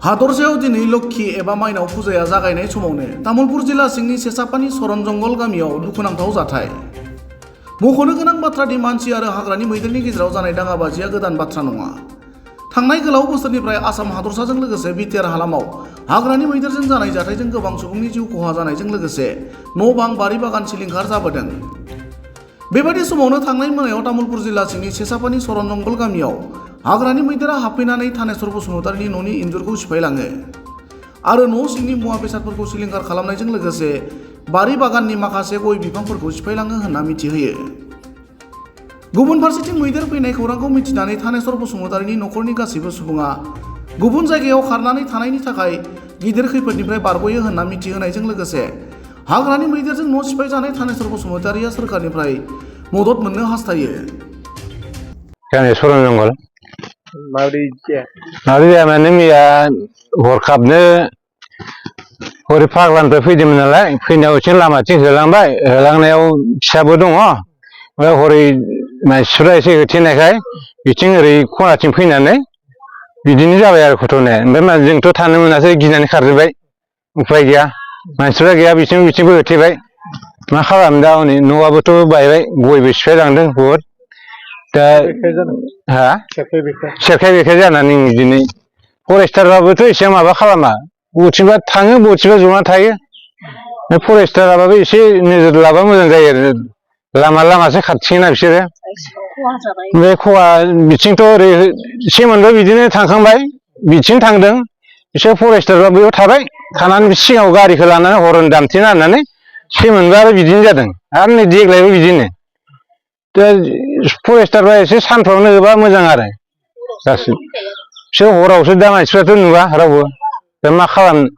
हादरसायाव दिनै लक्ष्मी एबा माइनाव फुजाया जागायनाय समावनो तामुलपुर जिल्ला सिंनि सेसापानी सरन जंगल गामियाव दुखुनांथाव जाथाय। मख'नो गोनां बाथ्रादि मानसि आरो हाग्रानि मैदेरनि गेजेराव जानाय दाङाबाजिया गोदान बाथ्रा नङा। थांनाय गोलाव बोसोरनिफ्राय आसाम हादरसाजों लोगोसे बिटिआर हालामाव हाग्रानि मैदेरजों जानाय जाथायजों गोबां सुबुंनि जिउ खहा जानायजों लोगोसे न' बां बारि बागान सिलिंखार जाबोदों। बेबादि समावनो थांनाय मोनायाव तामुलपुर जिल्ला सिंनि सेसापानी सरन जंगल गामियाव हाग्रानि मैदेरा हाबफैनानै थानेश्वर बसुमतारीनि न'नि इन्जुरखौ सिफायलाङो आरो न' सिंनि मुवा बेसादफोरखौ सिलिंखार खालामनायजों लोगोसे बारि बागाननि माखासे गय बिफांफोरखौ सिफायलाङो होनना मिथिहोयो। गुबुन फारसेथिं मैदेर फैनाय खौरांखौ मिथिनानै थानेश्वर बसुमतारीनि न'खरनि गासैबो सुबुङा गुबुन जायगायाव खारनानै थानायनि थाखाय गिदिर खैफोदनिफ्राय बारग'यो होनना मिथिहोनायजों लोगोसे हाग्रानि मैदेरजों न' सिफायजानाय थानेश्वर बसुमतारीया सोरखारनिफ्राय मदद मोननो हास्थायो। सरन जंगल माबोरै जाया माने मैया हरखाबनो हरै फाग्लानिफ्राय फैदोंमोन नालाय, फैनायाव एसे लामाथिं होलांबाय, होलांनायाव फिसाबो दङ, ओमफ्राय हरै मानसिफ्रा एसे होथेनायखाय बिथिं ओरै खनाथिं फैनानै बिदिनो जाबाय आरो घटनाया। ओमफ्राय जोंथ' थानो मोनासै, गिनानै खारजोब्बाय, उफाय गैया, मानसिफ्रा गैया, बिथिंबो होथेबाय, मा खालामनो दा हनै न'आबोथ' बायबाय, गयबो सिफायलांदों बहुद। दा सेरखाय बेरखाय जानानै दिनै फरेस्टारबाबोथ' एसेबां माबा खालामा, बबेथिंबा थाङो बबेथिंबा जना थायो। फरेस्टाराबाबो एसे नोजोर लाबा मोजां जायो आरो, लामासो खाथिना बिसोरो। बे खहा बिथिंथ' ओरै सेमोनबो बिदिनो थांखांबाय, बिथिं थांदों, बिसोर फरेस्टारबा बेयाव थाबाय, थानानै सिगाङाव गारिखौ लानानै हरन दामथेना होननानै सेमोनबो आरो बिदिनो जादों, आरो नै देग्लायबो बिदिनो। दा फरेस्टारबा एसे सानफ्रावनो होबा मोजां आरो गासिबो। बिसोर हरावसो दा मानसिफ्राथ' नुवा रावबो, दा मा खालामनो।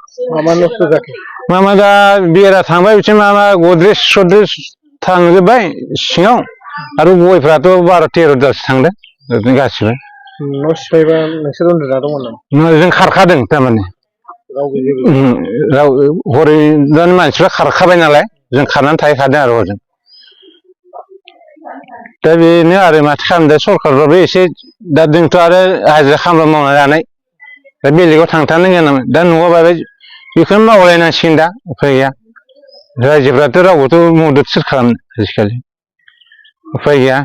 मा दा बेरा थांबाय, बिथिं गद्रेज सद्रेज थांजोब्बाय सिङाव, आरो गयफ्राथ' 12-13 दालसो थांदों ओरैनो गासिबो। न' सिफायबा नोंसोर उन्दुना दंमोन नामा? जों खारखादों थारमाने, हरै दानि मानसिफ्रा खारखाबाय नालाय, जों खारनानै थाहैखादों आरो हरजों। दा बेनो आरो माथो खालामनो, दा सरखारफ्राबो एसे, दा जोंथ' आरो हाजिरा खामला मावना जानाय, दा बेलेगाव थांथारनांगोन, दा न'आव बायबाय बेखौनो मावलायनांसिगोन, दा उफाय गैया। रायजोफ्राथ' रावबोथ' मदद सोर खालामनो आजिखालि, उफाय गैया।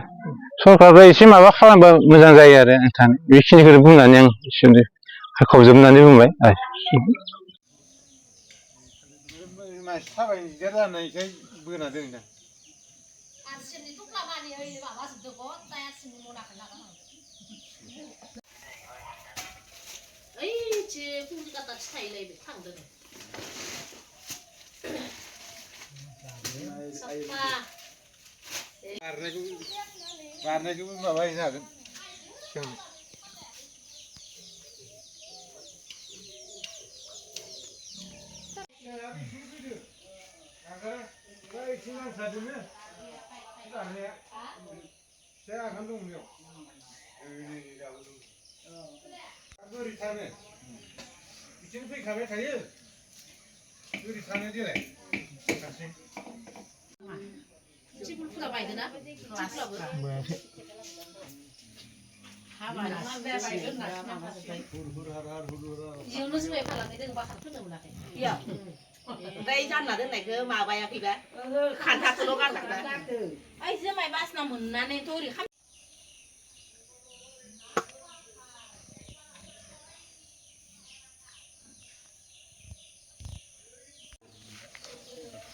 सरखारफ्रा एसे माबा खालामबा मोजां जायो आरो नोंथां, बेखिनिखौनो बुंनानै आं एसेनो हाखावजोबनानै बुंबाय। मानसि थाबायनो दिगदार जानायखाय बोना दोनदों। बारनायखौबो माबाहैनो हागोन। बोरै थानो बिथिं फैखाबाय थायो, बोरै थानो देलाय ओमफ्राय जानला दोननायखौ माबायाखैबा खान्थाखौल' गारलांदों। ओइ जुमाय बासिना मोननानैथ' ओरै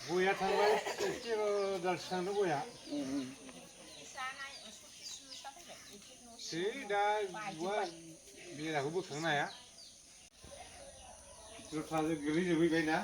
गया थांबाय, 13 दालसो थांदों गया। दा बेराखौ बोखांनो हाया, दस्राजों गोलैजोबहैबायना।